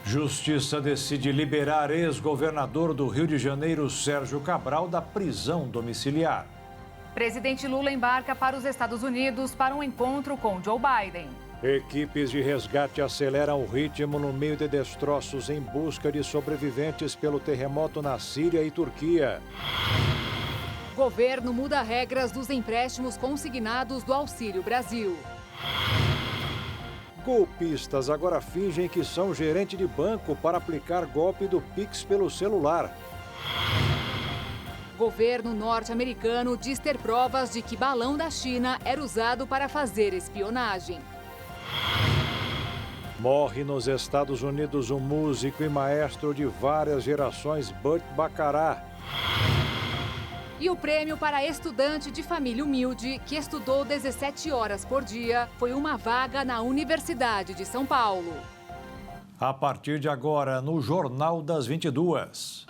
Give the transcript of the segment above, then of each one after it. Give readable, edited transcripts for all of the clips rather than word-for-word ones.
Justiça decide liberar ex-governador do Rio de Janeiro, Sérgio Cabral, da prisão domiciliar. Presidente Lula embarca para os Estados Unidos para um encontro com Joe Biden. Equipes de resgate aceleram o ritmo no meio de destroços em busca de sobreviventes pelo terremoto na Síria e Turquia. Governo muda regras dos empréstimos consignados do Auxílio Brasil. Golpistas agora fingem que são gerente de banco para aplicar golpe do Pix pelo celular. Governo norte-americano diz ter provas de que balão da China era usado para fazer espionagem. Morre nos Estados Unidos um músico e maestro de várias gerações, Burt Bacharach. E o prêmio para estudante de família humilde, que estudou 17 horas por dia, foi uma vaga na Universidade de São Paulo. A partir de agora, no Jornal das 22.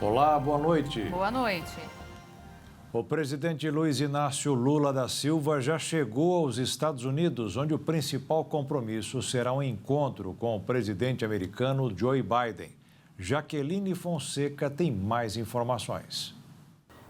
Olá, boa noite. Boa noite. O presidente Luiz Inácio Lula da Silva já chegou aos Estados Unidos, onde o principal compromisso será um encontro com o presidente americano Joe Biden. Jaqueline Fonseca tem mais informações.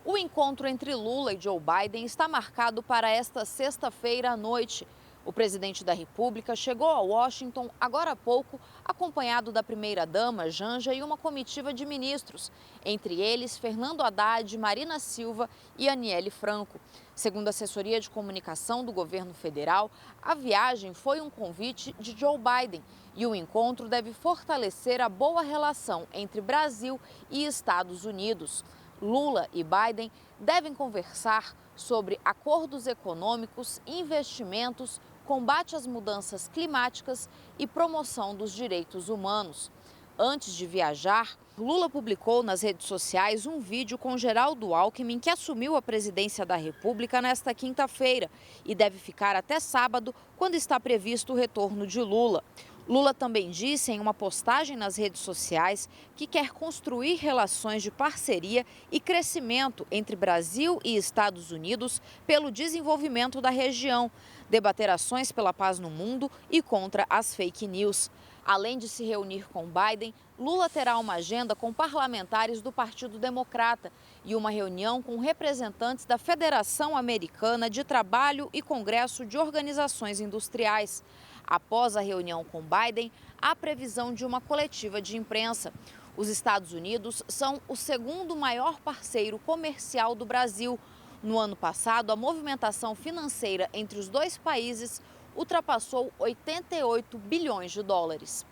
O encontro entre Lula e Joe Biden está marcado para esta sexta-feira à noite. O presidente da República chegou a Washington agora há pouco, acompanhado da primeira-dama, Janja, e uma comitiva de ministros, entre eles Fernando Haddad, Marina Silva e Aniele Franco. Segundo a assessoria de comunicação do governo federal, a viagem foi um convite de Joe Biden e o encontro deve fortalecer a boa relação entre Brasil e Estados Unidos. Lula e Biden devem conversar sobre acordos econômicos, investimentos, combate às mudanças climáticas e promoção dos direitos humanos. Antes de viajar, Lula publicou nas redes sociais um vídeo com Geraldo Alckmin, que assumiu a presidência da República nesta quinta-feira e deve ficar até sábado, quando está previsto o retorno de Lula. Lula também disse em uma postagem nas redes sociais que quer construir relações de parceria e crescimento entre Brasil e Estados Unidos pelo desenvolvimento da região, debater ações pela paz no mundo e contra as fake news. Além de se reunir com Biden, Lula terá uma agenda com parlamentares do Partido Democrata e uma reunião com representantes da Federação Americana de Trabalho e Congresso de Organizações Industriais. Após a reunião com Biden, há previsão de uma coletiva de imprensa. Os Estados Unidos são o segundo maior parceiro comercial do Brasil. No ano passado, a movimentação financeira entre os dois países ultrapassou 88 bilhões de dólares.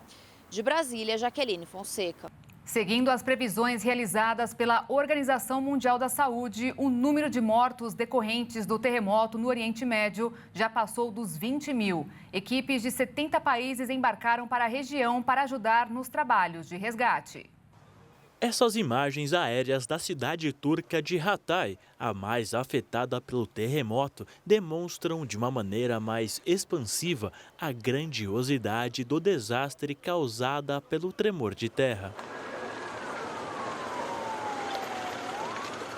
De Brasília, Jaqueline Fonseca. Seguindo as previsões realizadas pela Organização Mundial da Saúde, o número de mortos decorrentes do terremoto no Oriente Médio já passou dos 20 mil. Equipes de 70 países embarcaram para a região para ajudar nos trabalhos de resgate. Essas imagens aéreas da cidade turca de Hatay, a mais afetada pelo terremoto, demonstram de uma maneira mais expansiva a grandiosidade do desastre causada pelo tremor de terra.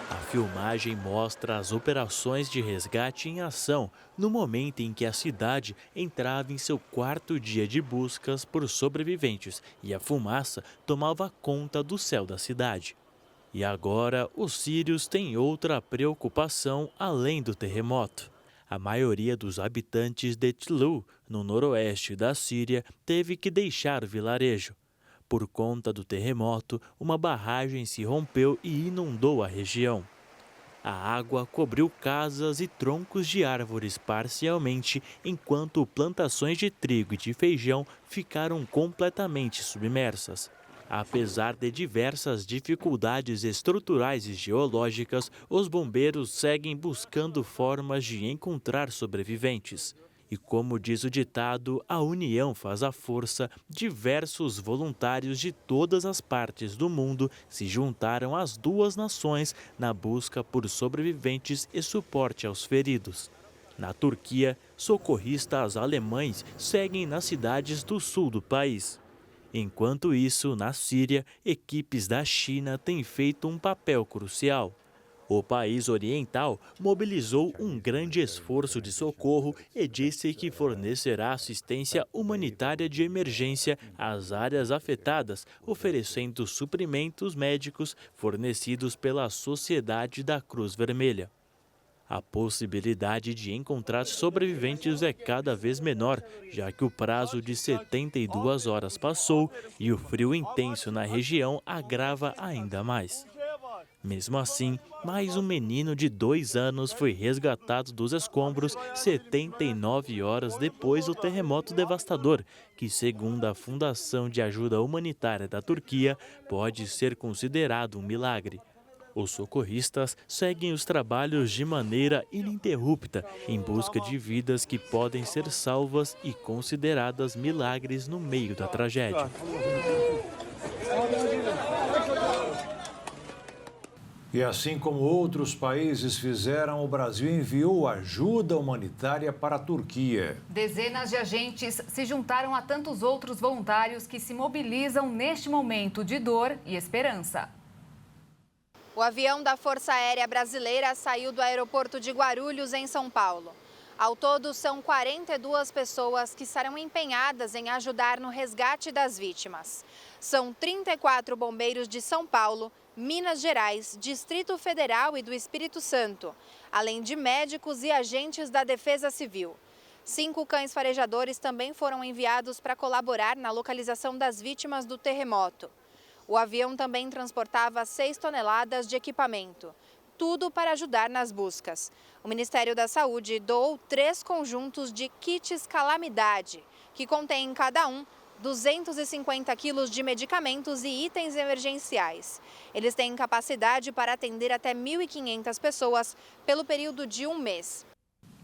A filmagem mostra as operações de resgate em ação no momento em que a cidade entrava em seu quarto dia de buscas por sobreviventes e a fumaça tomava conta do céu da cidade. E agora, os sírios têm outra preocupação além do terremoto. A maioria dos habitantes de Tlu, no noroeste da Síria, teve que deixar o vilarejo. Por conta do terremoto, uma barragem se rompeu e inundou a região. A água cobriu casas e troncos de árvores parcialmente, enquanto plantações de trigo e de feijão ficaram completamente submersas. Apesar de diversas dificuldades estruturais e geológicas, os bombeiros seguem buscando formas de encontrar sobreviventes. E como diz o ditado, a união faz a força, diversos voluntários de todas as partes do mundo se juntaram às duas nações na busca por sobreviventes e suporte aos feridos. Na Turquia, socorristas alemães seguem nas cidades do sul do país. Enquanto isso, na Síria, equipes da China têm feito um papel crucial. O país oriental mobilizou um grande esforço de socorro e disse que fornecerá assistência humanitária de emergência às áreas afetadas, oferecendo suprimentos médicos fornecidos pela Sociedade da Cruz Vermelha. A possibilidade de encontrar sobreviventes é cada vez menor, já que o prazo de 72 horas passou e o frio intenso na região agrava ainda mais. Mesmo assim, mais um menino de 2 anos foi resgatado dos escombros 79 horas depois do terremoto devastador, que, segundo a Fundação de Ajuda Humanitária da Turquia, pode ser considerado um milagre. Os socorristas seguem os trabalhos de maneira ininterrupta, em busca de vidas que podem ser salvas e consideradas milagres no meio da tragédia. E assim como outros países fizeram, o Brasil enviou ajuda humanitária para a Turquia. Dezenas de agentes se juntaram a tantos outros voluntários que se mobilizam neste momento de dor e esperança. O avião da Força Aérea Brasileira saiu do aeroporto de Guarulhos, em São Paulo. Ao todo, são 42 pessoas que estarão empenhadas em ajudar no resgate das vítimas. São 34 bombeiros de São Paulo, Minas Gerais, Distrito Federal e do Espírito Santo, além de médicos e agentes da Defesa Civil. 5 cães farejadores também foram enviados para colaborar na localização das vítimas do terremoto. O avião também transportava 6 toneladas de equipamento, tudo para ajudar nas buscas. O Ministério da Saúde doou 3 conjuntos de kits calamidade, que contêm em cada um 250 quilos de medicamentos e itens emergenciais. Eles têm capacidade para atender até 1.500 pessoas pelo período de 1 mês.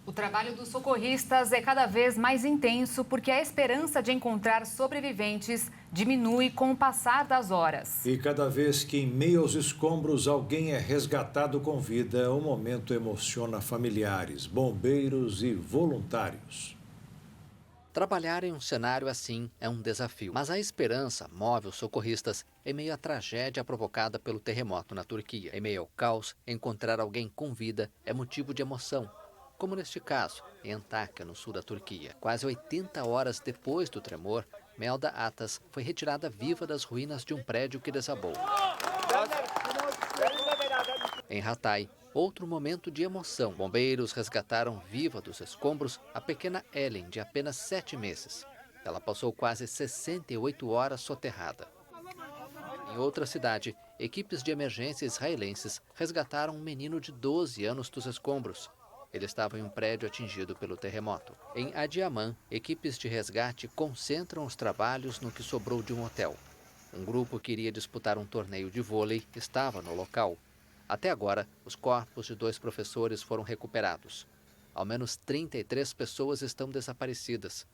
O trabalho dos socorristas é cada vez mais intenso porque a esperança de encontrar sobreviventes diminui com o passar das horas. E cada vez que em meio aos escombros alguém é resgatado com vida, o momento emociona familiares, bombeiros e voluntários. Trabalhar em um cenário assim é um desafio, mas a esperança move os socorristas em meio à tragédia provocada pelo terremoto na Turquia. Em meio ao caos, encontrar alguém com vida é motivo de emoção, como neste caso, em Antakya, no sul da Turquia. Quase 80 horas depois do tremor, Melda Atas foi retirada viva das ruínas de um prédio que desabou. Em Hatay, outro momento de emoção. Bombeiros resgataram viva dos escombros a pequena Ellen, de apenas 7 meses. Ela passou quase 68 horas soterrada. Em outra cidade, equipes de emergência israelenses resgataram um menino de 12 anos dos escombros. Ele estava em um prédio atingido pelo terremoto. Em Adiaman, equipes de resgate concentram os trabalhos no que sobrou de um hotel. Um grupo que iria disputar um torneio de vôlei estava no local. Até agora, os corpos de 2 professores foram recuperados. Ao menos 33 pessoas estão desaparecidas.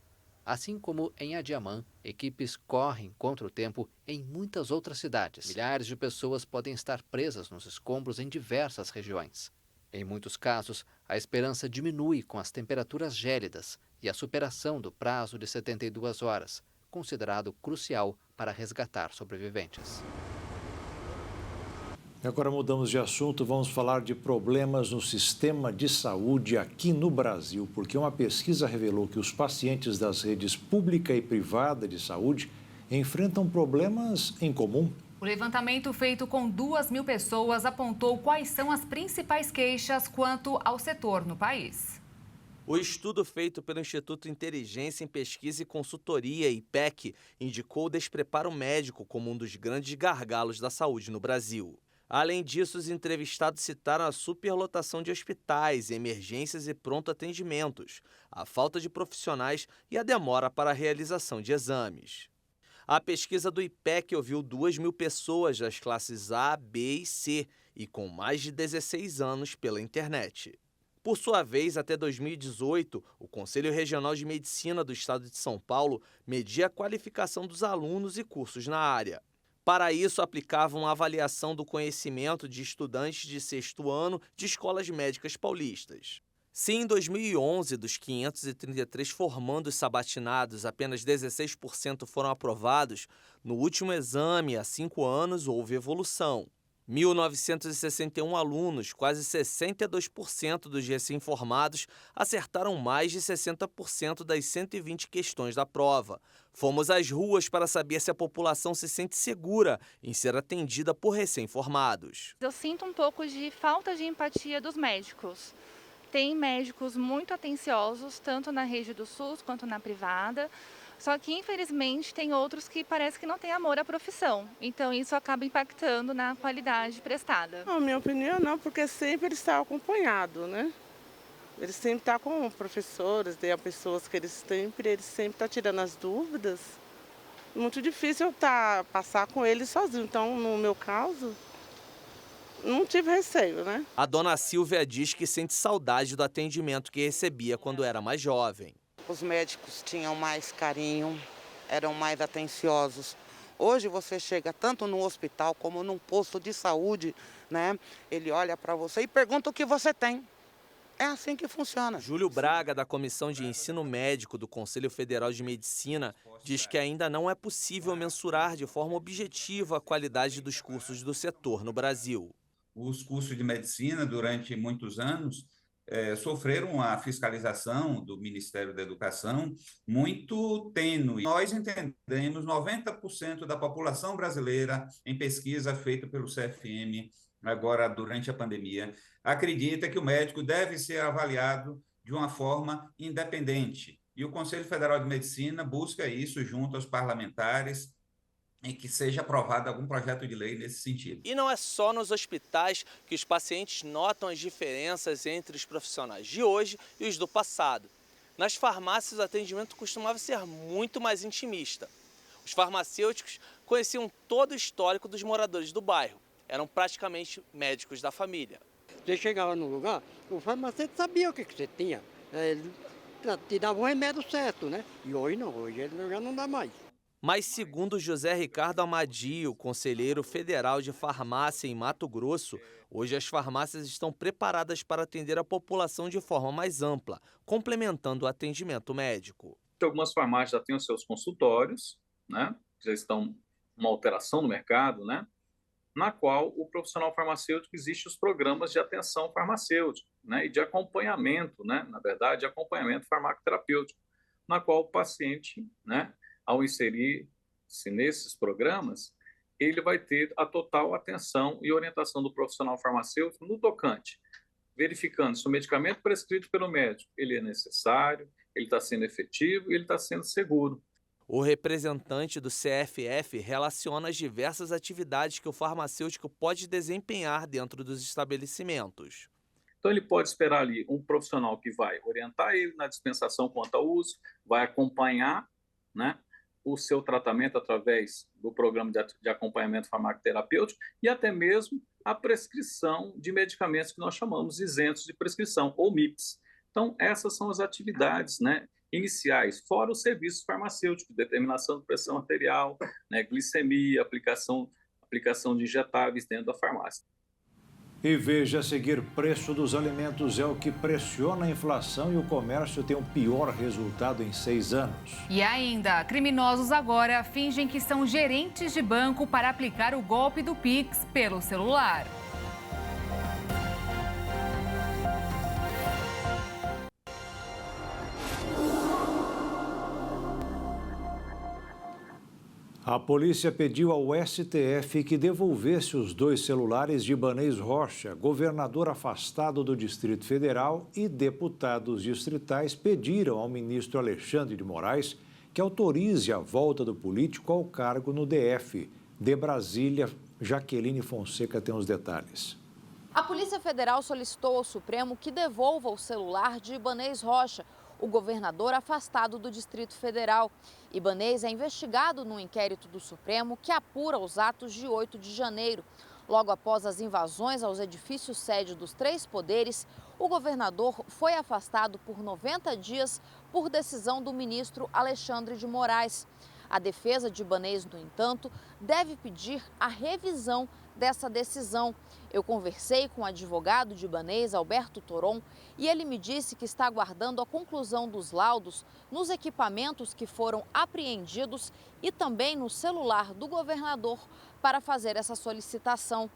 Assim como em Adiaman, equipes correm contra o tempo em muitas outras cidades. Milhares de pessoas podem estar presas nos escombros em diversas regiões. Em muitos casos, a esperança diminui com as temperaturas gélidas e a superação do prazo de 72 horas, considerado crucial para resgatar sobreviventes. Agora mudamos de assunto, vamos falar de problemas no sistema de saúde aqui no Brasil, porque uma pesquisa revelou que os pacientes das redes pública e privada de saúde enfrentam problemas em comum. O levantamento feito com 2.000 pessoas apontou quais são as principais queixas quanto ao setor no país. O estudo feito pelo Instituto Inteligência em Pesquisa e Consultoria, IPEC, indicou o despreparo médico como um dos grandes gargalos da saúde no Brasil. Além disso, os entrevistados citaram a superlotação de hospitais, emergências e pronto atendimentos, a falta de profissionais e a demora para a realização de exames. A pesquisa do IPEC ouviu 2.000 pessoas das classes A, B e C e com mais de 16 anos pela internet. Por sua vez, até 2018, o Conselho Regional de Medicina do Estado de São Paulo media a qualificação dos alunos e cursos na área. Para isso, aplicavam a avaliação do conhecimento de estudantes de 6º ano de escolas médicas paulistas. Se em 2011, dos 533 formandos sabatinados, apenas 16% foram aprovados, no último exame, há 5 anos, houve evolução. 1.961 alunos, quase 62% dos recém-formados, acertaram mais de 60% das 120 questões da prova. Fomos às ruas para saber se a população se sente segura em ser atendida por recém-formados. Eu sinto um pouco de falta de empatia dos médicos. Tem médicos muito atenciosos, tanto na rede do SUS quanto na privada, só que infelizmente tem outros que parece que não têm amor à profissão, então isso acaba impactando na qualidade prestada. Na minha opinião não, porque sempre ele está acompanhado, né? Ele sempre está com professores, tem pessoas que ele sempre está tirando as dúvidas. Muito difícil eu passar com ele sozinho, então no meu caso não tive receio, né? A dona Silvia diz que sente saudade do atendimento que recebia quando era mais jovem. Os médicos tinham mais carinho, eram mais atenciosos. Hoje você chega tanto no hospital como num posto de saúde, né? Ele olha para você e pergunta o que você tem. É assim que funciona. Júlio Braga, da Comissão de Ensino Médico do Conselho Federal de Medicina, diz que ainda não é possível mensurar de forma objetiva a qualidade dos cursos do setor no Brasil. Os cursos de medicina, durante muitos anos, sofreram a fiscalização do Ministério da Educação muito tênue. Nós entendemos 90% da população brasileira, em pesquisa feita pelo CFM, agora durante a pandemia, acredita que o médico deve ser avaliado de uma forma independente. E o Conselho Federal de Medicina busca isso junto aos parlamentares, em que seja aprovado algum projeto de lei nesse sentido. E não é só nos hospitais que os pacientes notam as diferenças entre os profissionais de hoje e os do passado. Nas farmácias, o atendimento costumava ser muito mais intimista. Os farmacêuticos conheciam todo o histórico dos moradores do bairro. Eram praticamente médicos da família. Você chegava no lugar, o farmacêutico sabia o que você tinha. Ele te dava o remédio certo, né? E hoje não, hoje ele já não dá mais. Mas, segundo José Ricardo Amadio, conselheiro federal de farmácia em Mato Grosso, hoje as farmácias estão preparadas para atender a população de forma mais ampla, complementando o atendimento médico. Algumas farmácias já têm os seus consultórios, né? Já estão uma alteração no mercado, né? Na qual o profissional farmacêutico existem os programas de atenção farmacêutica, né? E de acompanhamento, né? Na verdade, acompanhamento farmacoterapêutico, na qual o paciente, né? Ao inserir-se nesses programas, ele vai ter a total atenção e orientação do profissional farmacêutico no tocante, verificando se o medicamento prescrito pelo médico ele é necessário, ele está sendo efetivo e ele está sendo seguro. O representante do CFF relaciona as diversas atividades que o farmacêutico pode desempenhar dentro dos estabelecimentos. Então, ele pode esperar ali um profissional que vai orientar ele na dispensação quanto ao uso, vai acompanhar, né, o seu tratamento através do programa de acompanhamento farmacoterapêutico e até mesmo a prescrição de medicamentos que nós chamamos isentos de prescrição, ou MIPs. Então, essas são as atividades, né, iniciais, fora os serviços farmacêuticos, determinação de pressão arterial, né, glicemia, aplicação de injetáveis dentro da farmácia. E veja a seguir, preço dos alimentos é o que pressiona a inflação e o comércio tem o pior resultado em 6 anos. E ainda, criminosos agora fingem que são gerentes de banco para aplicar o golpe do Pix pelo celular. A polícia pediu ao STF que devolvesse os 2 celulares de Ibanez Rocha, governador afastado do Distrito Federal, e deputados distritais pediram ao ministro Alexandre de Moraes que autorize a volta do político ao cargo no DF. De Brasília, Jaqueline Fonseca tem os detalhes. A Polícia Federal solicitou ao Supremo que devolva o celular de Ibanez Rocha, o governador afastado do Distrito Federal. Ibanez é investigado no inquérito do Supremo que apura os atos de 8 de janeiro. Logo após as invasões aos edifícios sede dos 3 poderes, o governador foi afastado por 90 dias por decisão do ministro Alexandre de Moraes. A defesa de Ibanez, no entanto, deve pedir a revisão dessa decisão. Eu conversei com o advogado de Ibanez, Alberto Toron, e ele me disse que está aguardando a conclusão dos laudos nos equipamentos que foram apreendidos e também no celular do governador para fazer essa solicitação.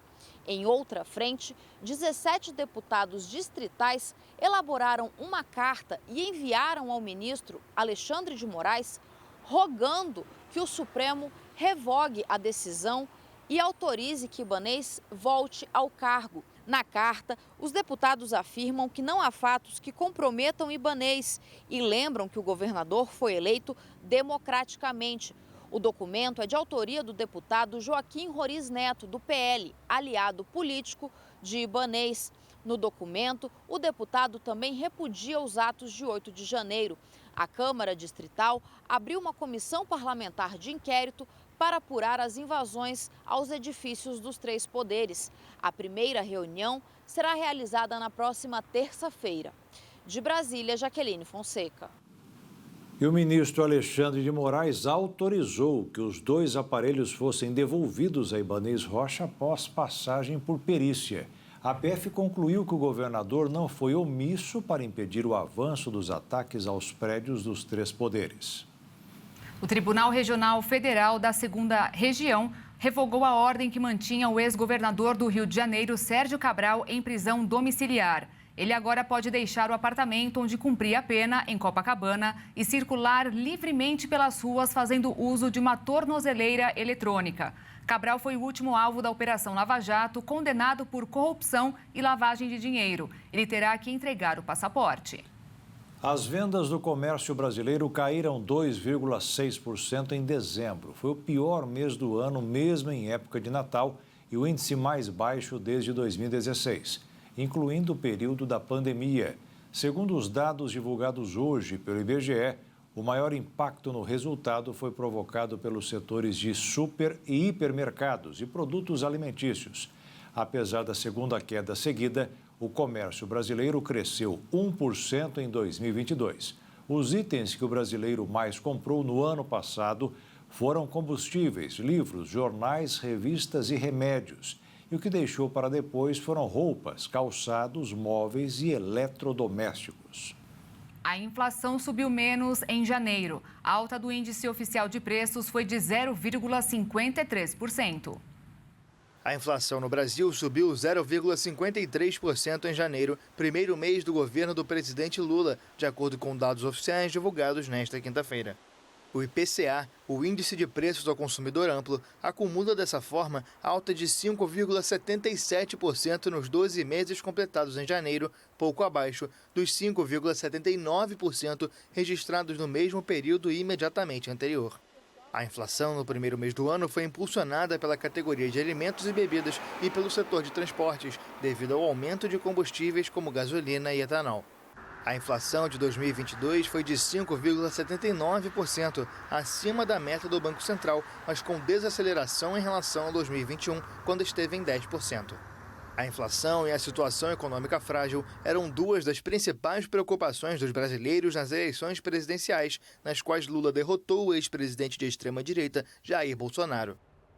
Em outra frente, 17 deputados distritais elaboraram uma carta e enviaram ao ministro Alexandre de Moraes rogando que o Supremo revogue a decisão e autorize que Ibanez volte ao cargo. Na carta, os deputados afirmam que não há fatos que comprometam Ibanez e lembram que o governador foi eleito democraticamente. O documento é de autoria do deputado Joaquim Roriz Neto, do PL, aliado político de Ibanez. No documento, o deputado também repudia os atos de 8 de janeiro. A Câmara Distrital abriu uma comissão parlamentar de inquérito para apurar as invasões aos edifícios dos 3 poderes. A primeira reunião será realizada na próxima terça-feira. De Brasília, Jaqueline Fonseca. E o ministro Alexandre de Moraes autorizou que os 2 aparelhos fossem devolvidos a Ibanez Rocha após passagem por perícia. A PF concluiu que o governador não foi omisso para impedir o avanço dos ataques aos prédios dos 3 poderes. O Tribunal Regional Federal da 2ª Região revogou a ordem que mantinha o ex-governador do Rio de Janeiro, Sérgio Cabral, em prisão domiciliar. Ele agora pode deixar o apartamento onde cumpria a pena, em Copacabana, e circular livremente pelas ruas fazendo uso de uma tornozeleira eletrônica. Cabral foi o último alvo da Operação Lava Jato, condenado por corrupção e lavagem de dinheiro. Ele terá que entregar o passaporte. As vendas do comércio brasileiro caíram 2,6% em dezembro. Foi o pior mês do ano, mesmo em época de Natal, e o índice mais baixo desde 2016, incluindo o período da pandemia. Segundo os dados divulgados hoje pelo IBGE, o maior impacto no resultado foi provocado pelos setores de super e hipermercados e produtos alimentícios. Apesar da segunda queda seguida, o comércio brasileiro cresceu 1% em 2022. Os itens que o brasileiro mais comprou no ano passado foram combustíveis, livros, jornais, revistas e remédios. E o que deixou para depois foram roupas, calçados, móveis e eletrodomésticos. A inflação subiu menos em janeiro. A alta do índice oficial de preços foi de 0,53%. A inflação no Brasil subiu 0,53% em janeiro, primeiro mês do governo do presidente Lula, de acordo com dados oficiais divulgados nesta quinta-feira. O IPCA, o Índice de Preços ao Consumidor Amplo, acumula dessa forma alta de 5,77% nos 12 meses completados em janeiro, pouco abaixo dos 5,79% registrados no mesmo período imediatamente anterior. A inflação no primeiro mês do ano foi impulsionada pela categoria de alimentos e bebidas e pelo setor de transportes, devido ao aumento de combustíveis como gasolina e etanol. A inflação de 2022 foi de 5,79%, acima da meta do Banco Central, mas com desaceleração em relação a 2021, quando esteve em 10%. A inflação e a situação econômica frágil eram 2 das principais preocupações dos brasileiros nas eleições presidenciais, nas quais Lula derrotou o ex-presidente de extrema-direita, Jair Bolsonaro.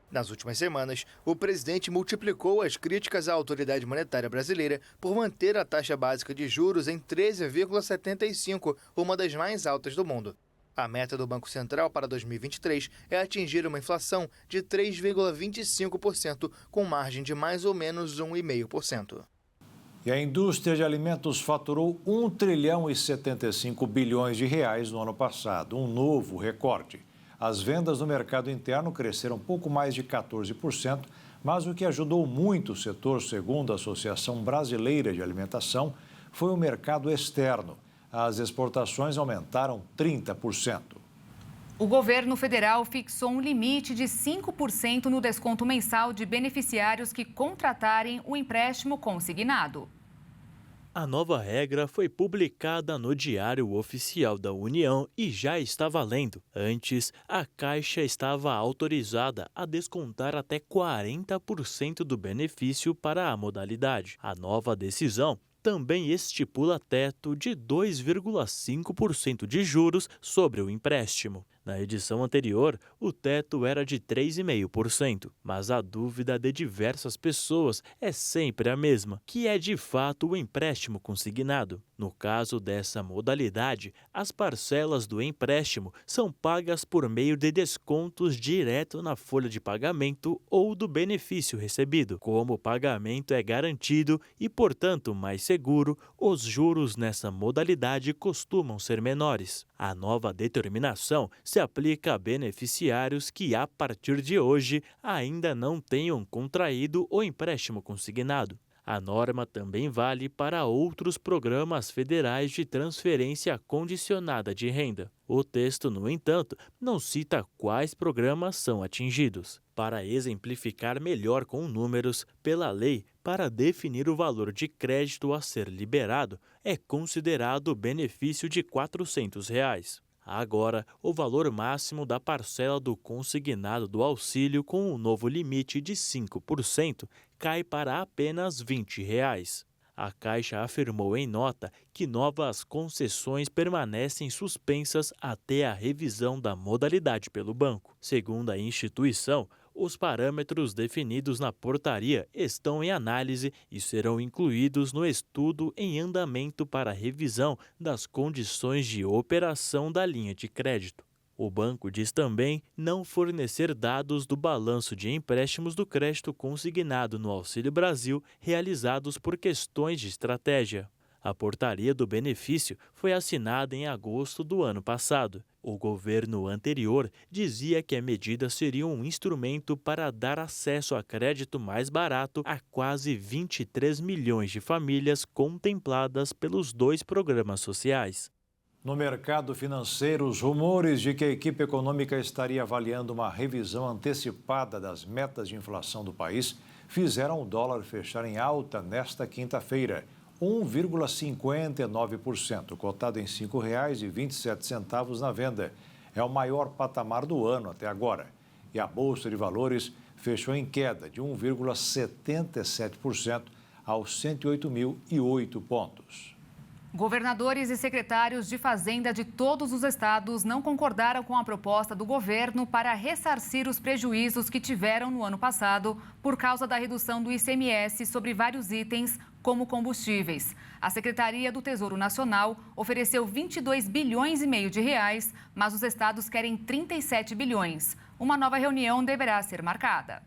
Nas últimas semanas, o presidente multiplicou as críticas à autoridade monetária brasileira por manter a taxa básica de juros em 13,75%, uma das mais altas do mundo. A meta do Banco Central para 2023 é atingir uma inflação de 3,25%, com margem de mais ou menos 1,5%. E a indústria de alimentos faturou 1 trilhão e 75 bilhões de reais no ano passado, um novo recorde. As vendas no mercado interno cresceram pouco mais de 14%, mas o que ajudou muito o setor, segundo a Associação Brasileira de Alimentação, foi o mercado externo. As exportações aumentaram 30%. O governo federal fixou um limite de 5% no desconto mensal de beneficiários que contratarem o empréstimo consignado. A nova regra foi publicada no Diário Oficial da União e já está valendo. Antes, a Caixa estava autorizada a descontar até 40% do benefício para a modalidade. A nova decisão também estipula teto de 2,5% de juros sobre o empréstimo. Na edição anterior, o teto era de 3,5%, mas a dúvida de diversas pessoas é sempre a mesma, que é de fato o empréstimo consignado. No caso dessa modalidade, as parcelas do empréstimo são pagas por meio de descontos direto na folha de pagamento ou do benefício recebido. Como o pagamento é garantido e, portanto, mais seguro, os juros nessa modalidade costumam ser menores. A nova determinação se aplica a beneficiários que, a partir de hoje, ainda não tenham contraído o empréstimo consignado. A norma também vale para outros programas federais de transferência condicionada de renda. O texto, no entanto, não cita quais programas são atingidos. Para exemplificar melhor com números, pela lei, para definir o valor de crédito a ser liberado, é considerado o benefício de R$ 400. Agora, o valor máximo da parcela do consignado do auxílio com o novo limite de 5% cai para apenas R$ 20. A Caixa afirmou em nota que novas concessões permanecem suspensas até a revisão da modalidade pelo banco. Segundo a instituição, os parâmetros definidos na portaria estão em análise e serão incluídos no estudo em andamento para revisão das condições de operação da linha de crédito. O banco diz também não fornecer dados do balanço de empréstimos do crédito consignado no Auxílio Brasil realizados por questões de estratégia. A portaria do benefício foi assinada em agosto do ano passado. O governo anterior dizia que a medida seria um instrumento para dar acesso a crédito mais barato a quase 23 milhões de famílias contempladas pelos 2 programas sociais. No mercado financeiro, os rumores de que a equipe econômica estaria avaliando uma revisão antecipada das metas de inflação do país fizeram o dólar fechar em alta nesta quinta-feira, 1,59%, cotado em R$ 5,27 na venda. É o maior patamar do ano até agora. E a Bolsa de Valores fechou em queda de 1,77% aos 108.008 pontos. Governadores e secretários de Fazenda de todos os estados não concordaram com a proposta do governo para ressarcir os prejuízos que tiveram no ano passado por causa da redução do ICMS sobre vários itens, como combustíveis. A Secretaria do Tesouro Nacional ofereceu 22 bilhões e meio de reais, mas os estados querem 37 bilhões. Uma nova reunião deverá ser marcada.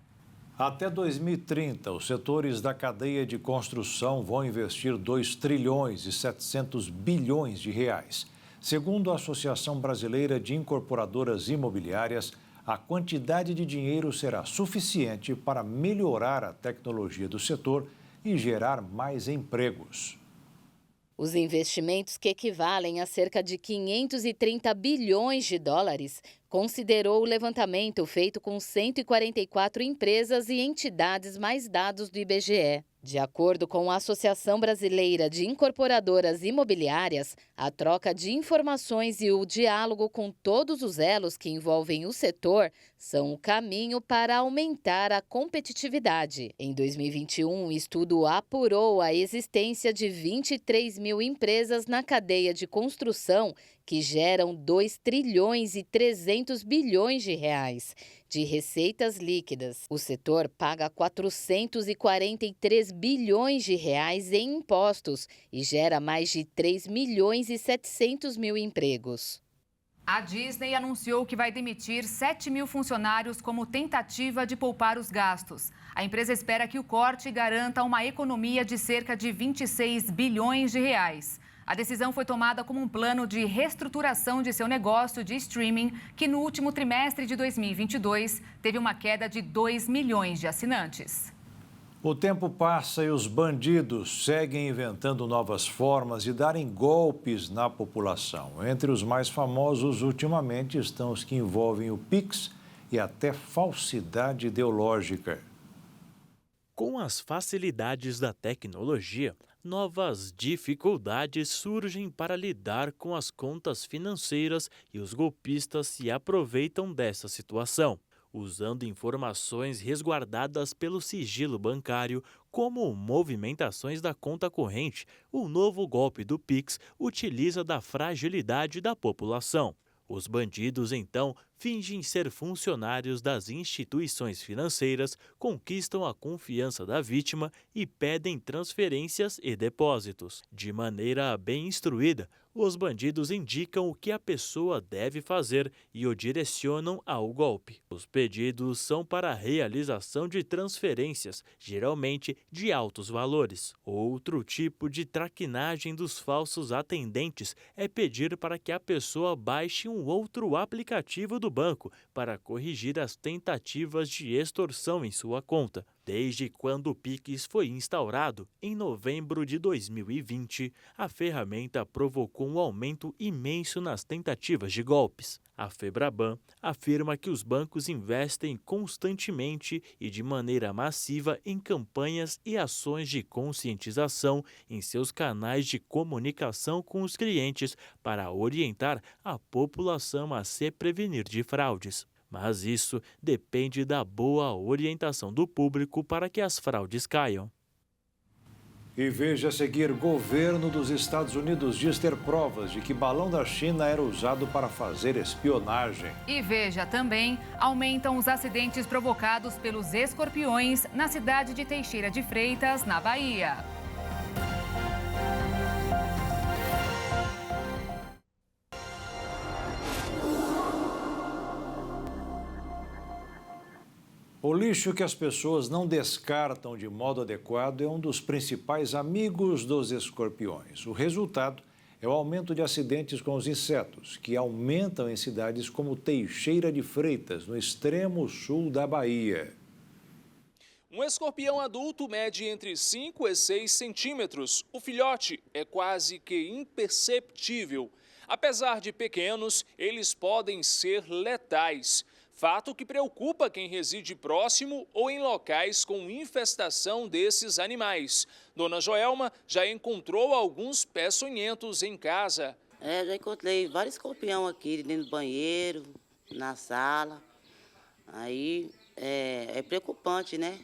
Até 2030, os setores da cadeia de construção vão investir 2 trilhões e 700 bilhões de reais. Segundo a Associação Brasileira de Incorporadoras Imobiliárias, a quantidade de dinheiro será suficiente para melhorar a tecnologia do setor e gerar mais empregos. Os investimentos, que equivalem a cerca de 530 bilhões de dólares, considerou o levantamento feito com 144 empresas e entidades mais dados do IBGE. De acordo com a Associação Brasileira de Incorporadoras Imobiliárias, a troca de informações e o diálogo com todos os elos que envolvem o setor são o caminho para aumentar a competitividade. Em 2021, o estudo apurou a existência de 23 mil empresas na cadeia de construção que geram 2 trilhões e 300 bilhões de reais de receitas líquidas. O setor paga 443 bilhões de reais em impostos e gera mais de 3 milhões e 700 mil empregos. A Disney anunciou que vai demitir 7 mil funcionários como tentativa de poupar os gastos. A empresa espera que o corte garanta uma economia de cerca de 26 bilhões de reais. A decisão foi tomada como um plano de reestruturação de seu negócio de streaming, que no último trimestre de 2022 teve uma queda de 2 milhões de assinantes. O tempo passa e os bandidos seguem inventando novas formas de darem golpes na população. Entre os mais famosos, ultimamente, estão os que envolvem o Pix e até falsidade ideológica. Com as facilidades da tecnologia, novas dificuldades surgem para lidar com as contas financeiras e os golpistas se aproveitam dessa situação, usando informações resguardadas pelo sigilo bancário, como movimentações da conta corrente. O novo golpe do Pix utiliza da fragilidade da população. Os bandidos, então, fingem ser funcionários das instituições financeiras, conquistam a confiança da vítima e pedem transferências e depósitos. De maneira bem instruída, os bandidos indicam o que a pessoa deve fazer e o direcionam ao golpe. Os pedidos são para a realização de transferências, geralmente de altos valores. Outro tipo de traquinagem dos falsos atendentes é pedir para que a pessoa baixe um outro aplicativo do banco para corrigir as tentativas de extorsão em sua conta. Desde quando o Pix foi instaurado, em novembro de 2020, a ferramenta provocou um aumento imenso nas tentativas de golpes. A Febraban afirma que os bancos investem constantemente e de maneira massiva em campanhas e ações de conscientização em seus canais de comunicação com os clientes para orientar a população a se prevenir de fraudes. Mas isso depende da boa orientação do público para que as fraudes caiam. E veja a seguir, governo dos Estados Unidos diz ter provas de que balão da China era usado para fazer espionagem. E veja também, aumentam os acidentes provocados pelos escorpiões na cidade de Teixeira de Freitas, na Bahia. O lixo que as pessoas não descartam de modo adequado é um dos principais amigos dos escorpiões. O resultado é o aumento de acidentes com os insetos, que aumentam em cidades como Teixeira de Freitas, no extremo sul da Bahia. Um escorpião adulto mede entre 5 e 6 centímetros. O filhote é quase que imperceptível. Apesar de pequenos, eles podem ser letais. Fato que preocupa quem reside próximo ou em locais com infestação desses animais. Dona Joelma já encontrou alguns peçonhentos em casa. Já encontrei vários escorpião aqui dentro do banheiro, na sala. Aí é preocupante, né?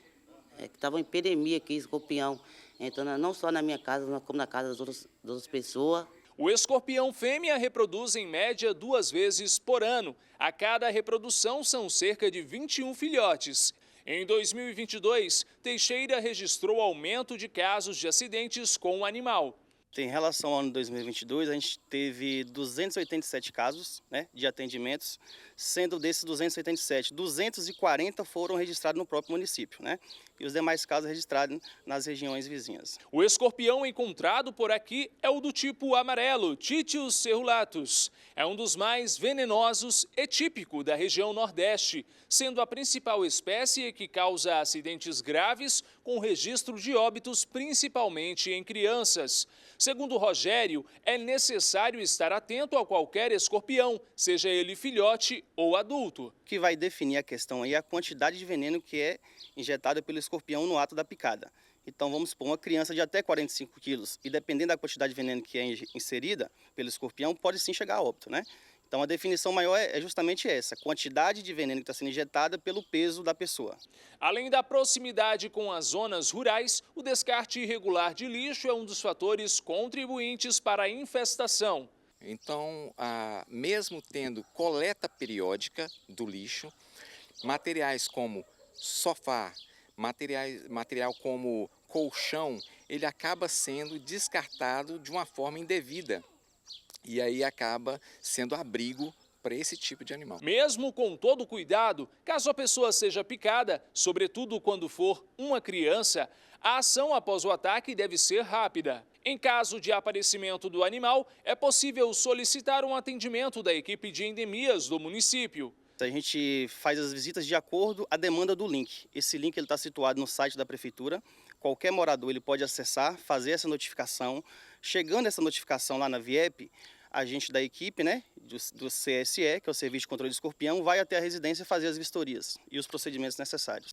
Que estava uma epidemia aqui, escorpião, entrando não só na minha casa, como na casa das outras pessoas. O escorpião fêmea reproduz em média 2 vezes por ano. A cada reprodução são cerca de 21 filhotes. Em 2022, Teixeira registrou aumento de casos de acidentes com o animal. Em relação ao ano 2022, a gente teve 287 casos, de atendimentos, sendo desses 287, 240 foram registrados no próprio município, e os demais casos registrados nas regiões vizinhas. O escorpião encontrado por aqui é o do tipo amarelo, Titius cerulatus. É um dos mais venenosos e típico da região Nordeste, sendo a principal espécie que causa acidentes graves com registro de óbitos, principalmente em crianças. Segundo Rogério, é necessário estar atento a qualquer escorpião, seja ele filhote ou adulto. O que vai definir a questão aí é a quantidade de veneno que é injetada pelo escorpião no ato da picada. Então vamos supor, uma criança de até 45 quilos, e dependendo da quantidade de veneno que é inserida pelo escorpião, pode sim chegar a óbito, Então a definição maior é justamente essa, quantidade de veneno que está sendo injetada pelo peso da pessoa. Além da proximidade com as zonas rurais, o descarte irregular de lixo é um dos fatores contribuintes para a infestação. Então, mesmo tendo coleta periódica do lixo, materiais como sofá, material como colchão, ele acaba sendo descartado de uma forma indevida. E aí acaba sendo abrigo para esse tipo de animal. Mesmo com todo cuidado, caso a pessoa seja picada, sobretudo quando for uma criança, a ação após o ataque deve ser rápida. Em caso de aparecimento do animal, é possível solicitar um atendimento da equipe de endemias do município. A gente faz as visitas de acordo à demanda do link. Esse link está situado no site da prefeitura. Qualquer morador ele pode acessar, fazer essa notificação. Chegando essa notificação lá na VIEP, a gente da equipe, do CSE, que é o Serviço de Controle de Escorpião, vai até a residência fazer as vistorias e os procedimentos necessários.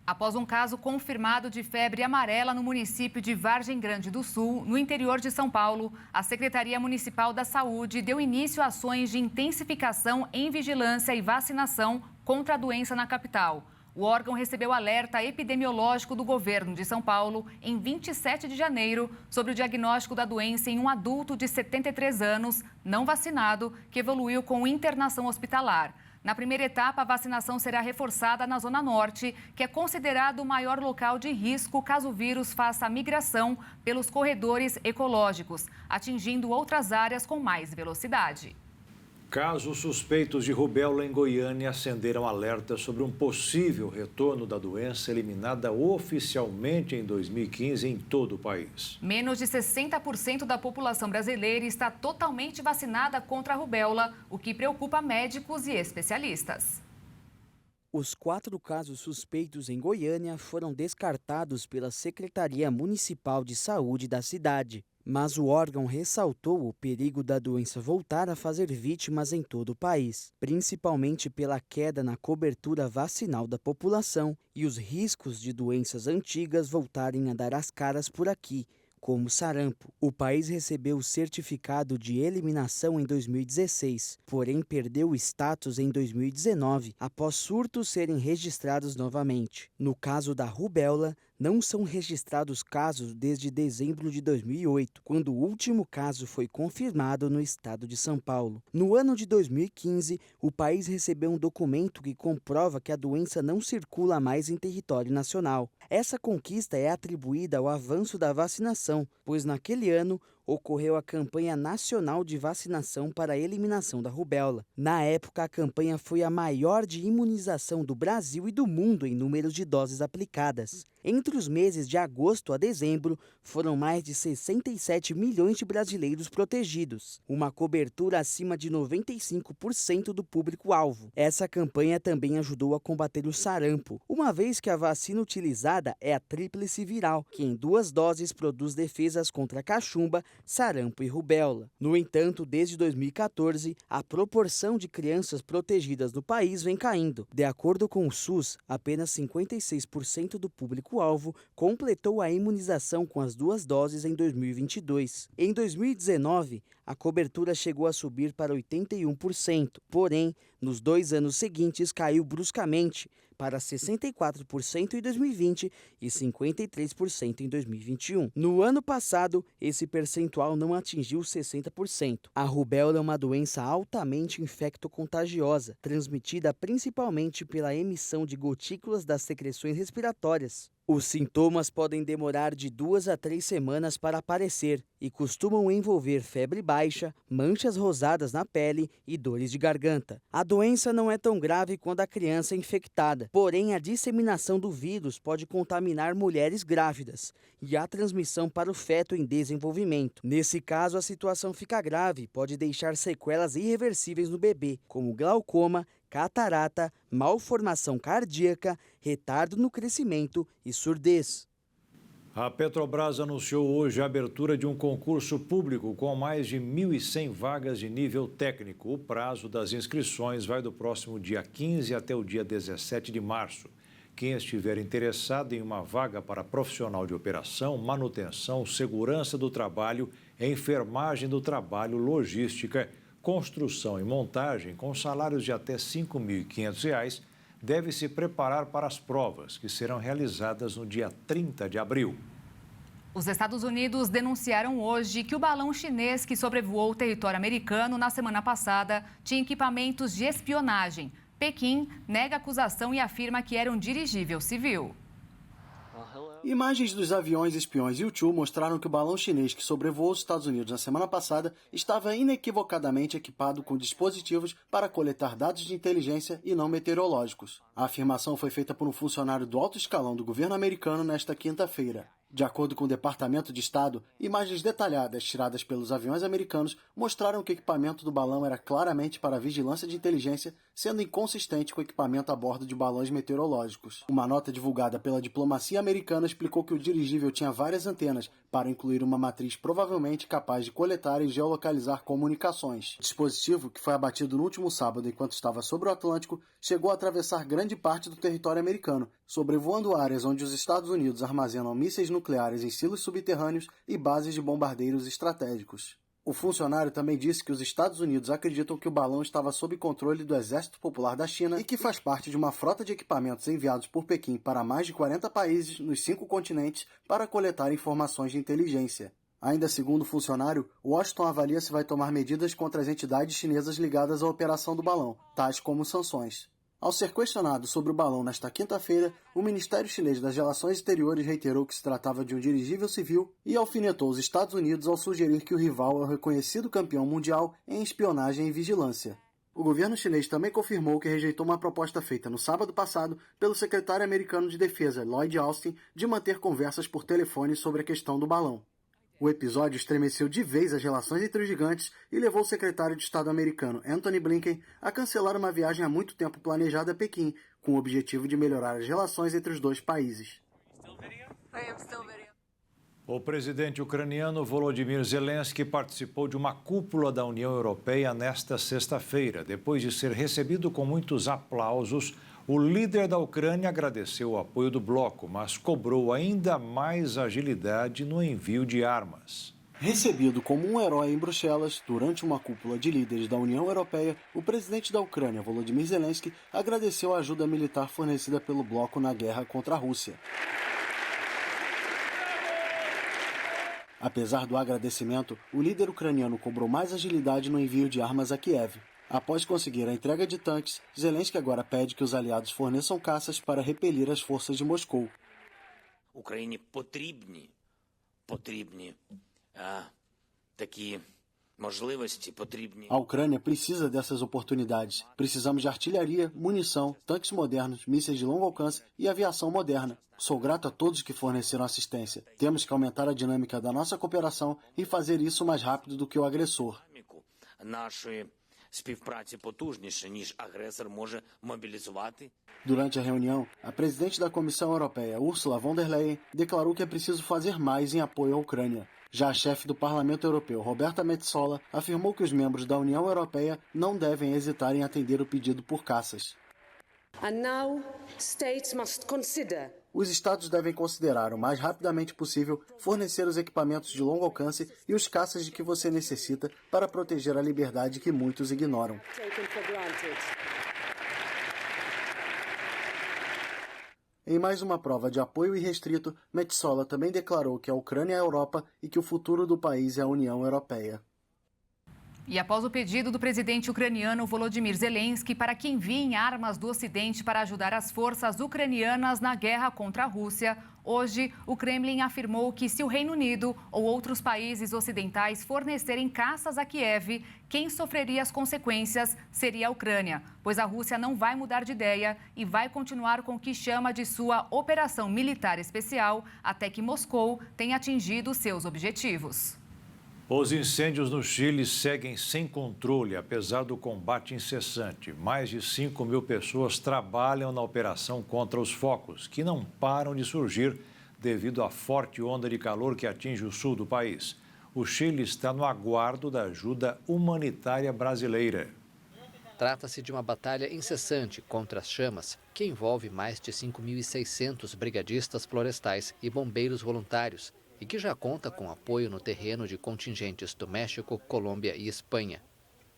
Após um caso confirmado de febre amarela no município de Vargem Grande do Sul, no interior de São Paulo, a Secretaria Municipal da Saúde deu início a ações de intensificação em vigilância e vacinação contra a doença na capital. O órgão recebeu alerta epidemiológico do governo de São Paulo em 27 de janeiro sobre o diagnóstico da doença em um adulto de 73 anos, não vacinado, que evoluiu com internação hospitalar. Na primeira etapa, a vacinação será reforçada na Zona Norte, que é considerado o maior local de risco caso o vírus faça a migração pelos corredores ecológicos, atingindo outras áreas com mais velocidade. Casos suspeitos de rubéola em Goiânia acenderam alerta sobre um possível retorno da doença eliminada oficialmente em 2015 em todo o país. Menos de 60% da população brasileira está totalmente vacinada contra a rubéola, o que preocupa médicos e especialistas. Os 4 casos suspeitos em Goiânia foram descartados pela Secretaria Municipal de Saúde da cidade. Mas o órgão ressaltou o perigo da doença voltar a fazer vítimas em todo o país, principalmente pela queda na cobertura vacinal da população e os riscos de doenças antigas voltarem a dar as caras por aqui, como sarampo. O país recebeu o certificado de eliminação em 2016, porém perdeu o status em 2019, após surtos serem registrados novamente. No caso da rubéola, não são registrados casos desde dezembro de 2008, quando o último caso foi confirmado no estado de São Paulo. No ano de 2015, o país recebeu um documento que comprova que a doença não circula mais em território nacional. Essa conquista é atribuída ao avanço da vacinação, pois naquele ano ocorreu a campanha nacional de vacinação para a eliminação da rubéola. Na época, a campanha foi a maior de imunização do Brasil e do mundo em números de doses aplicadas. Entre os meses de agosto a dezembro, foram mais de 67 milhões de brasileiros protegidos, uma cobertura acima de 95% do público-alvo. Essa campanha também ajudou a combater o sarampo, uma vez que a vacina utilizada é a tríplice viral, que em 2 doses produz defesas contra cachumba, sarampo e rubéola. No entanto, desde 2014, a proporção de crianças protegidas no país vem caindo. De acordo com o SUS, apenas 56% do público-alvo completou a imunização com as 2 doses em 2022. Em 2019, a cobertura chegou a subir para 81%, porém, nos 2 anos seguintes caiu bruscamente para 64% em 2020 e 53% em 2021. No ano passado, esse percentual não atingiu 60%. A rubéola é uma doença altamente infectocontagiosa, transmitida principalmente pela emissão de gotículas das secreções respiratórias. Os sintomas podem demorar de 2 a 3 semanas para aparecer e costumam envolver febre baixa, manchas rosadas na pele e dores de garganta. A doença não é tão grave quando a criança é infectada, porém a disseminação do vírus pode contaminar mulheres grávidas e a transmissão para o feto em desenvolvimento. Nesse caso, a situação fica grave e pode deixar sequelas irreversíveis no bebê, como glaucoma, catarata, malformação cardíaca, retardo no crescimento e surdez. A Petrobras anunciou hoje a abertura de um concurso público com mais de 1.100 vagas de nível técnico. O prazo das inscrições vai do próximo dia 15 até o dia 17 de março. Quem estiver interessado em uma vaga para profissional de operação, manutenção, segurança do trabalho, enfermagem do trabalho, logística, construção e montagem, com salários de até R$ 5.500, deve se preparar para as provas, que serão realizadas no dia 30 de abril. Os Estados Unidos denunciaram hoje que o balão chinês que sobrevoou o território americano na semana passada tinha equipamentos de espionagem. Pequim nega a acusação e afirma que era um dirigível civil. Imagens dos aviões espiões U-2 mostraram que o balão chinês que sobrevoou os Estados Unidos na semana passada estava inequivocadamente equipado com dispositivos para coletar dados de inteligência e não meteorológicos. A afirmação foi feita por um funcionário do alto escalão do governo americano nesta quinta-feira. De acordo com o Departamento de Estado, imagens detalhadas tiradas pelos aviões americanos mostraram que o equipamento do balão era claramente para vigilância de inteligência, sendo inconsistente com o equipamento a bordo de balões meteorológicos. Uma nota divulgada pela diplomacia americana explicou que o dirigível tinha várias antenas para incluir uma matriz provavelmente capaz de coletar e geolocalizar comunicações. O dispositivo, que foi abatido no último sábado enquanto estava sobre o Atlântico, chegou a atravessar grande parte do território americano, sobrevoando áreas onde os Estados Unidos armazenam mísseis nucleares em silos subterrâneos e bases de bombardeiros estratégicos. O funcionário também disse que os Estados Unidos acreditam que o balão estava sob controle do Exército Popular da China e que faz parte de uma frota de equipamentos enviados por Pequim para mais de 40 países nos 5 continentes para coletar informações de inteligência. Ainda segundo o funcionário, Washington avalia se vai tomar medidas contra as entidades chinesas ligadas à operação do balão, tais como sanções. Ao ser questionado sobre o balão nesta quinta-feira, o Ministério Chinês das Relações Exteriores reiterou que se tratava de um dirigível civil e alfinetou os Estados Unidos ao sugerir que o rival é o reconhecido campeão mundial em espionagem e vigilância. O governo chinês também confirmou que rejeitou uma proposta feita no sábado passado pelo secretário americano de Defesa, Lloyd Austin, de manter conversas por telefone sobre a questão do balão. O episódio estremeceu de vez as relações entre os gigantes e levou o secretário de Estado americano, Antony Blinken, a cancelar uma viagem há muito tempo planejada a Pequim, com o objetivo de melhorar as relações entre os dois países. O presidente ucraniano Volodymyr Zelensky participou de uma cúpula da União Europeia nesta sexta-feira. Depois de ser recebido com muitos aplausos, o líder da Ucrânia agradeceu o apoio do bloco, mas cobrou ainda mais agilidade no envio de armas. Recebido como um herói em Bruxelas, durante uma cúpula de líderes da União Europeia, o presidente da Ucrânia, Volodymyr Zelensky, agradeceu a ajuda militar fornecida pelo bloco na guerra contra a Rússia. Apesar do agradecimento, o líder ucraniano cobrou mais agilidade no envio de armas a Kiev. Após conseguir a entrega de tanques, Zelensky agora pede que os aliados forneçam caças para repelir as forças de Moscou. Україні потрібні такі можливості, потрібні. A Ucrânia precisa dessas oportunidades. Precisamos de artilharia, munição, tanques modernos, mísseis de longo alcance e aviação moderna. Sou grato a todos que forneceram assistência. Temos que aumentar a dinâmica da nossa cooperação e fazer isso mais rápido do que o agressor. Співпраці потужніше, ніж агресор може мобілізувати. Durante a reunião, a presidente da Comissão Europeia, Ursula von der Leyen, declarou que é preciso fazer mais em apoio à Ucrânia. Já a chefe do Parlamento Europeu, Roberta Metsola, afirmou que os membros da União Europeia não devem hesitar em atender o pedido por caças. And now, states must consider. Os estados devem considerar o mais rapidamente possível fornecer os equipamentos de longo alcance e os caças de que você necessita para proteger a liberdade que muitos ignoram. Em mais uma prova de apoio irrestrito, Metsola também declarou que a Ucrânia é a Europa e que o futuro do país é a União Europeia. E após o pedido do presidente ucraniano Volodymyr Zelensky para que enviem armas do Ocidente para ajudar as forças ucranianas na guerra contra a Rússia, hoje o Kremlin afirmou que se o Reino Unido ou outros países ocidentais fornecerem caças a Kiev, quem sofreria as consequências seria a Ucrânia, pois a Rússia não vai mudar de ideia e vai continuar com o que chama de sua operação militar especial até que Moscou tenha atingido seus objetivos. Os incêndios no Chile seguem sem controle, apesar do combate incessante. Mais de 5.000 pessoas trabalham na operação contra os focos, que não param de surgir devido à forte onda de calor que atinge o sul do país. O Chile está no aguardo da ajuda humanitária brasileira. Trata-se de uma batalha incessante contra as chamas, que envolve mais de 5.600 brigadistas florestais e bombeiros voluntários, e que já conta com apoio no terreno de contingentes do México, Colômbia e Espanha.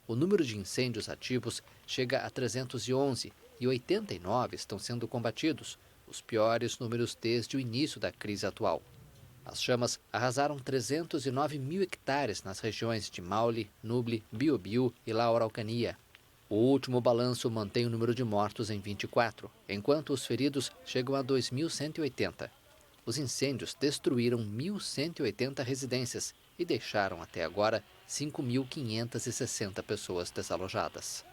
O número de incêndios ativos chega a 311 e 89 estão sendo combatidos, os piores números desde o início da crise atual. As chamas arrasaram 309 mil hectares nas regiões de Maule, Nuble, Biobío e La Araucanía. O último balanço mantém o número de mortos em 24, enquanto os feridos chegam a 2.180. Os incêndios destruíram 1.180 residências e deixaram até agora 5.560 pessoas desalojadas.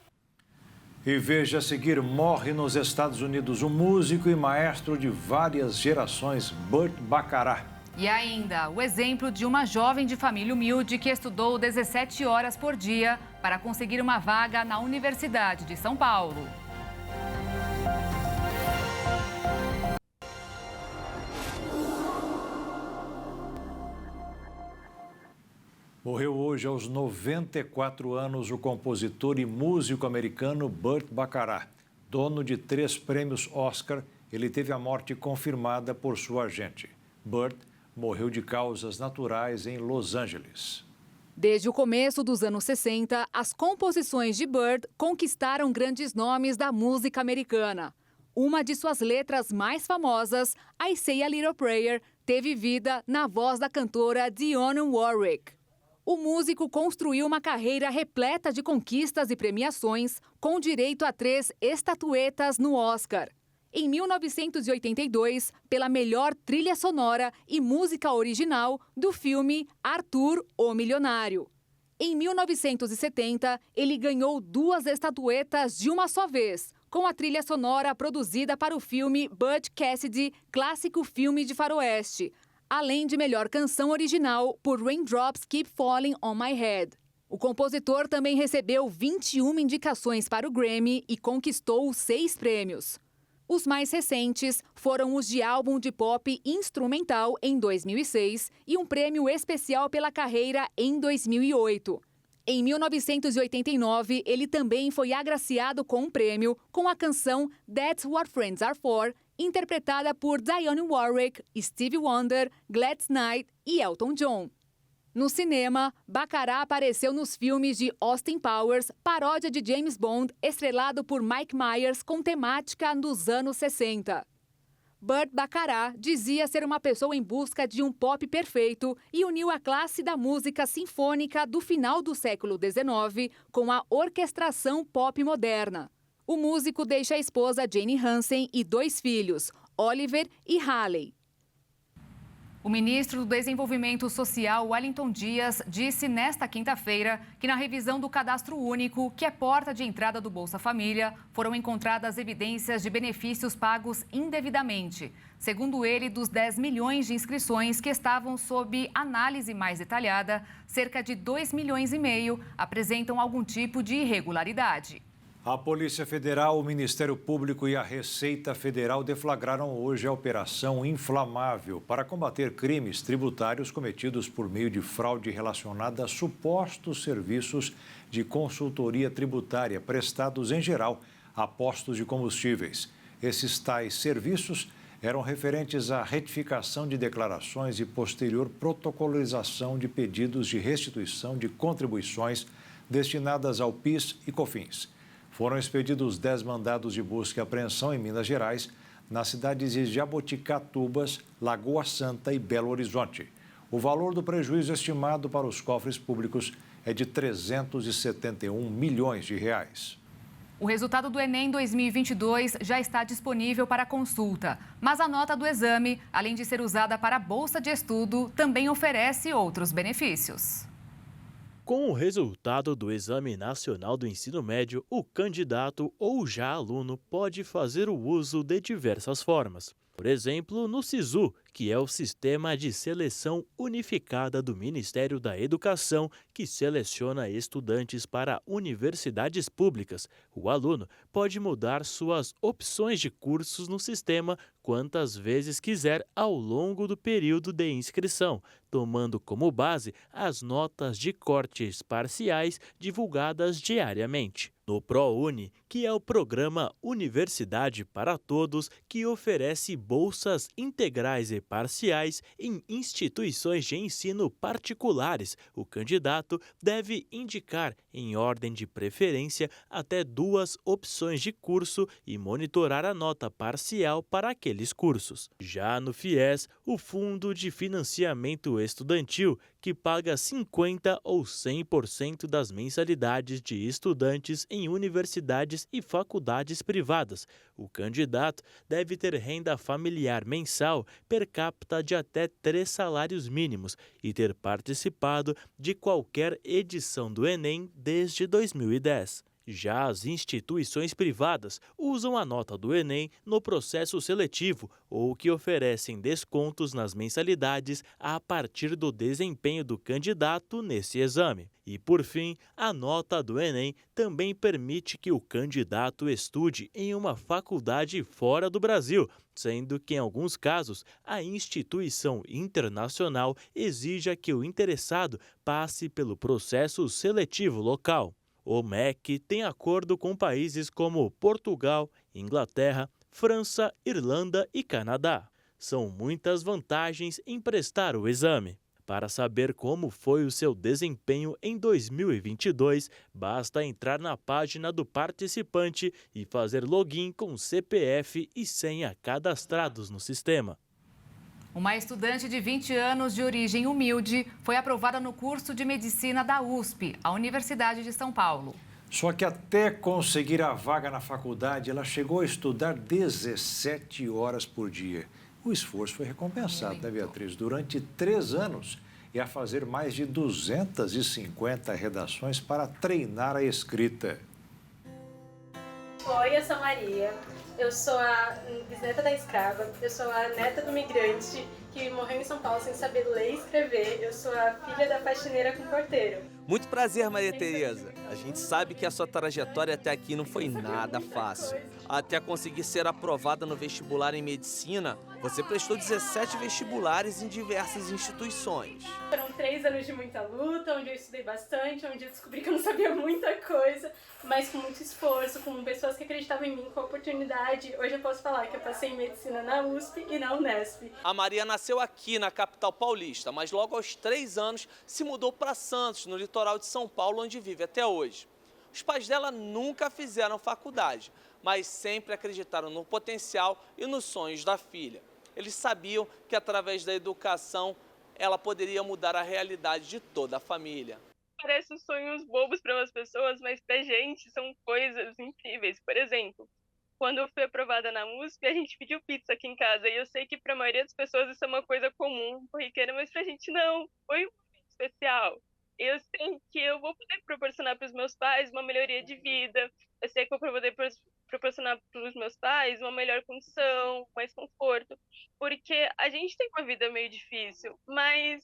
E veja a seguir, morre nos Estados Unidos o músico e maestro de várias gerações, Burt Bacharach. E ainda, o exemplo de uma jovem de família humilde que estudou 17 horas por dia para conseguir uma vaga na Universidade de São Paulo. Morreu hoje aos 94 anos o compositor e músico americano Burt Bacharach. Dono de 3 prêmios Oscar, ele teve a morte confirmada por sua agente. Burt morreu de causas naturais em Los Angeles. Desde o começo dos anos 60, as composições de Bird conquistaram grandes nomes da música americana. Uma de suas letras mais famosas, I Say a Little Prayer, teve vida na voz da cantora Dionne Warwick. O músico construiu uma carreira repleta de conquistas e premiações, com direito a 3 estatuetas no Oscar. Em 1982, pela melhor trilha sonora e música original do filme Arthur, o Milionário. Em 1970, ele ganhou 2 estatuetas de uma só vez, com a trilha sonora produzida para o filme Butch Cassidy, clássico filme de faroeste, além de melhor canção original por Raindrops Keep Falling on My Head. O compositor também recebeu 21 indicações para o Grammy e conquistou 6 prêmios. Os mais recentes foram os de álbum de pop instrumental em 2006 e um prêmio especial pela carreira em 2008. Em 1989, ele também foi agraciado com um prêmio com a canção That's What Friends Are For, interpretada por Dionne Warwick, Stevie Wonder, Gladys Knight e Elton John. No cinema, Baccarat apareceu nos filmes de Austin Powers, paródia de James Bond, estrelado por Mike Myers com temática dos anos 60. Burt Baccarat dizia ser uma pessoa em busca de um pop perfeito e uniu a classe da música sinfônica do final do século XIX com a orquestração pop moderna. O músico deixa a esposa Jane Hansen e 2 filhos, Oliver e Haley. O ministro do Desenvolvimento Social, Wellington Dias, disse nesta quinta-feira que na revisão do Cadastro Único, que é porta de entrada do Bolsa Família, foram encontradas evidências de benefícios pagos indevidamente. Segundo ele, dos 10 milhões de inscrições que estavam sob análise mais detalhada, cerca de 2,5 milhões apresentam algum tipo de irregularidade. A Polícia Federal, o Ministério Público e a Receita Federal deflagraram hoje a Operação Inflamável para combater crimes tributários cometidos por meio de fraude relacionada a supostos serviços de consultoria tributária prestados, em geral, a postos de combustíveis. Esses tais serviços eram referentes à retificação de declarações e posterior protocolização de pedidos de restituição de contribuições destinadas ao PIS e COFINS. Foram expedidos 10 mandados de busca e apreensão em Minas Gerais, nas cidades de Jaboticatubas, Lagoa Santa e Belo Horizonte. O valor do prejuízo estimado para os cofres públicos é de 371 milhões de reais. O resultado do Enem 2022 já está disponível para consulta, mas a nota do exame, além de ser usada para a bolsa de estudo, também oferece outros benefícios. Com o resultado do Exame Nacional do Ensino Médio, o candidato ou já aluno pode fazer o uso de diversas formas. Por exemplo, no SISU, que é o Sistema de Seleção Unificada do Ministério da Educação, que seleciona estudantes para universidades públicas. O aluno pode mudar suas opções de cursos no sistema quantas vezes quiser ao longo do período de inscrição, tomando como base as notas de cortes parciais divulgadas diariamente. No ProUni, que é o programa Universidade para Todos, que oferece bolsas integrais e parciais em instituições de ensino particulares, o candidato deve indicar, em ordem de preferência, até 2 opções de curso e monitorar a nota parcial para aqueles cursos. Já no FIES, o Fundo de Financiamento Estudantil, que paga 50% ou 100% das mensalidades de estudantes em universidades e faculdades privadas. O candidato deve ter renda familiar mensal per capita de até 3 salários mínimos e ter participado de qualquer edição do Enem desde 2010. Já as instituições privadas usam a nota do Enem no processo seletivo ou que oferecem descontos nas mensalidades a partir do desempenho do candidato nesse exame. E, por fim, a nota do Enem também permite que o candidato estude em uma faculdade fora do Brasil, sendo que, em alguns casos, a instituição internacional exija que o interessado passe pelo processo seletivo local. O MEC tem acordo com países como Portugal, Inglaterra, França, Irlanda e Canadá. São muitas vantagens em prestar o exame. Para saber como foi o seu desempenho em 2022, basta entrar na página do participante e fazer login com CPF e senha cadastrados no sistema. Uma estudante de 20 anos de origem humilde foi aprovada no curso de medicina da USP, a Universidade de São Paulo. Só que até conseguir a vaga na faculdade, ela chegou a estudar 17 horas por dia. O esforço foi recompensado, né, Beatriz? Durante 3 anos, e a fazer mais de 250 redações para treinar a escrita. Oi, eu sou Maria. Eu sou a bisneta da escrava, eu sou a neta do migrante que morreu em São Paulo sem saber ler e escrever, eu sou a filha da faxineira com porteiro. Muito prazer, Maria Tereza. A gente sabe que a sua trajetória até aqui não foi nada fácil. Até conseguir ser aprovada no vestibular em medicina, você prestou 17 vestibulares em diversas instituições. Foram 3 anos de muita luta, onde eu estudei bastante, onde eu descobri que eu não sabia muita coisa, mas com muito esforço, com pessoas que acreditavam em mim, com a oportunidade. Hoje eu posso falar que eu passei em medicina na USP e na Unesp. A Maria nasceu aqui na capital paulista, mas logo aos 3 anos se mudou para Santos, no litoral de São Paulo, onde vive até hoje. Os pais dela nunca fizeram faculdade, mas sempre acreditaram no potencial e nos sonhos da filha. Eles sabiam que através da educação ela poderia mudar a realidade de toda a família. Parecem sonhos bobos para umas pessoas, mas pra gente são coisas incríveis. Por exemplo, quando eu fui aprovada na USP, a gente pediu pizza aqui em casa. E eu sei que para a maioria das pessoas isso é uma coisa comum, corriqueira, mas pra gente não. Foi um momento especial. Eu sei que eu vou poder proporcionar para os meus pais uma melhoria de vida. Eu sei que eu vou poder proporcionar para os meus pais uma melhor condição, mais conforto. Porque a gente tem uma vida meio difícil, mas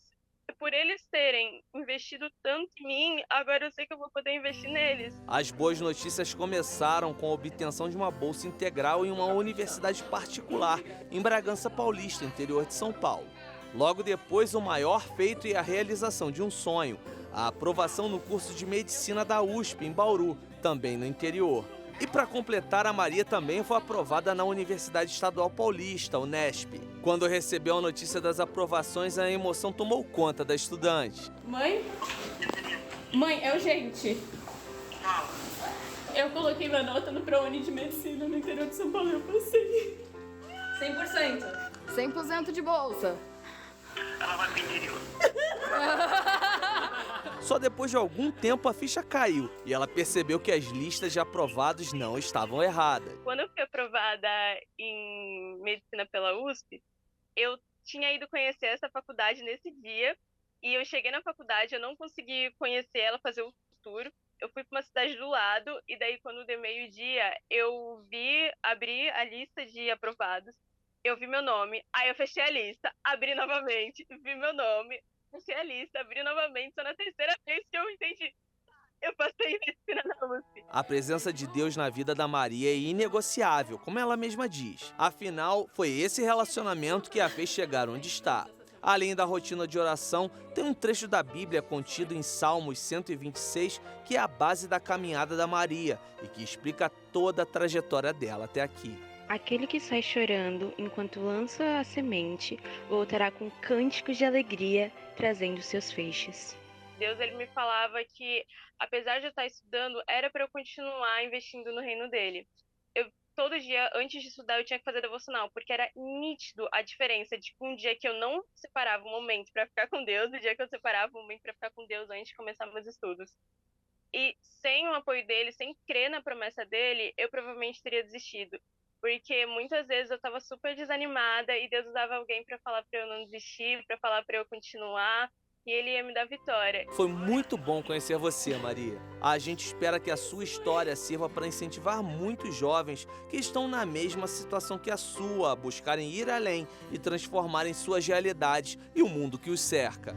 por eles terem investido tanto em mim, agora eu sei que eu vou poder investir neles. As boas notícias começaram com a obtenção de uma bolsa integral em uma universidade particular, em Bragança Paulista, interior de São Paulo. Logo depois, o maior feito e a realização de um sonho, a aprovação no curso de medicina da USP, em Bauru, também no interior. E para completar, a Maria também foi aprovada na Universidade Estadual Paulista, Unesp. Quando recebeu a notícia das aprovações, a emoção tomou conta da estudante. Mãe? Mãe, é urgente. Eu coloquei minha nota no ProUni de Medicina no interior de São Paulo e eu passei. 100%. 100% de bolsa. Ela vai pro interior. Só depois de algum tempo a ficha caiu e ela percebeu que as listas de aprovados não estavam erradas. Quando eu fui aprovada em medicina pela USP, eu tinha ido conhecer essa faculdade nesse dia e eu cheguei na faculdade, eu não consegui conhecer ela, fazer o tour. Eu fui para uma cidade do lado e daí quando deu meio-dia eu abri a lista de aprovados, eu vi meu nome, aí eu fechei a lista, abri novamente, vi meu nome, fechei a lista, abri novamente, só na terceira vez que eu entendi. Eu passei em medicina na USP. A presença de Deus na vida da Maria é inegociável, como ela mesma diz. Afinal, foi esse relacionamento que a fez chegar onde está. Além da rotina de oração, tem um trecho da Bíblia contido em Salmos 126, que é a base da caminhada da Maria e que explica toda a trajetória dela até aqui. Aquele que sai chorando enquanto lança a semente, voltará com cânticos de alegria, trazendo seus feixes. Deus, ele me falava que, apesar de eu estar estudando, era para eu continuar investindo no reino dele. Todo dia, antes de estudar, eu tinha que fazer devocional, porque era nítido a diferença de um dia que eu não separava um momento para ficar com Deus e o dia que eu separava um momento para ficar com Deus antes de começar meus estudos. E sem o apoio dele, sem crer na promessa dele, eu provavelmente teria desistido. Porque muitas vezes eu estava super desanimada e Deus usava alguém para falar para eu não desistir, para falar para eu continuar. E ele ia me dar vitória. Foi muito bom conhecer você, Maria. A gente espera que a sua história sirva para incentivar muitos jovens que estão na mesma situação que a sua, a buscarem ir além e transformarem suas realidades e o mundo que os cerca.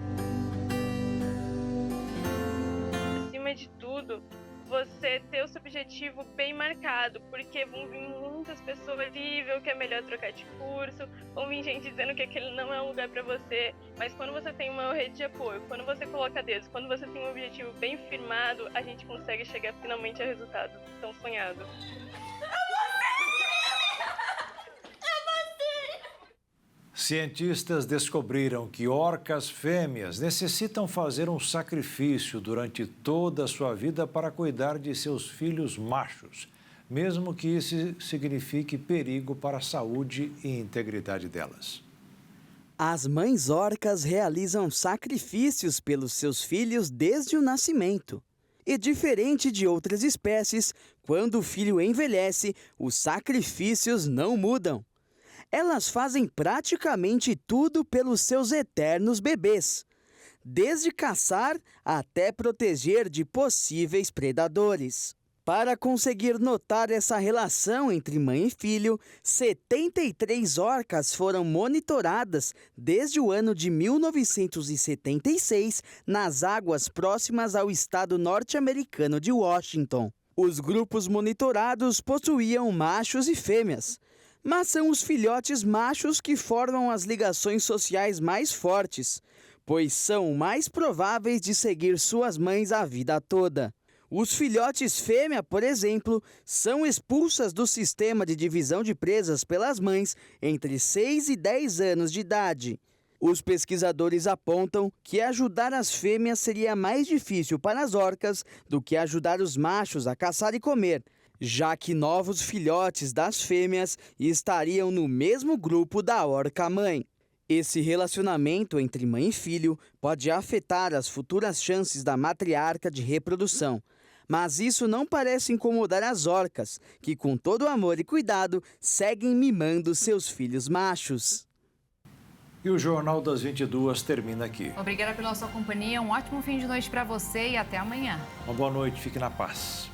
Acima de tudo, você ter o seu objetivo bem marcado, porque vão vir muitas pessoas horríveis, que é melhor trocar de curso, vão vir gente dizendo que aquele não é um lugar para você, mas quando você tem uma rede de apoio, quando você coloca Deus, quando você tem um objetivo bem firmado, a gente consegue chegar finalmente ao resultado tão sonhado. Cientistas descobriram que orcas fêmeas necessitam fazer um sacrifício durante toda a sua vida para cuidar de seus filhos machos, mesmo que isso signifique perigo para a saúde e integridade delas. As mães orcas realizam sacrifícios pelos seus filhos desde o nascimento. E diferente de outras espécies, quando o filho envelhece, os sacrifícios não mudam. Elas fazem praticamente tudo pelos seus eternos bebês, desde caçar até proteger de possíveis predadores. Para conseguir notar essa relação entre mãe e filho, 73 orcas foram monitoradas desde o ano de 1976 nas águas próximas ao estado norte-americano de Washington. Os grupos monitorados possuíam machos e fêmeas, mas são os filhotes machos que formam as ligações sociais mais fortes, pois são mais prováveis de seguir suas mães a vida toda. Os filhotes fêmea, por exemplo, são expulsas do sistema de divisão de presas pelas mães entre 6 e 10 anos de idade. Os pesquisadores apontam que ajudar as fêmeas seria mais difícil para as orcas do que ajudar os machos a caçar e comer, já que novos filhotes das fêmeas estariam no mesmo grupo da orca-mãe. Esse relacionamento entre mãe e filho pode afetar as futuras chances da matriarca de reprodução. Mas isso não parece incomodar as orcas, que com todo amor e cuidado seguem mimando seus filhos machos. E o Jornal das 22 termina aqui. Obrigada pela sua companhia, um ótimo fim de noite para você e até amanhã. Uma boa noite, fique na paz.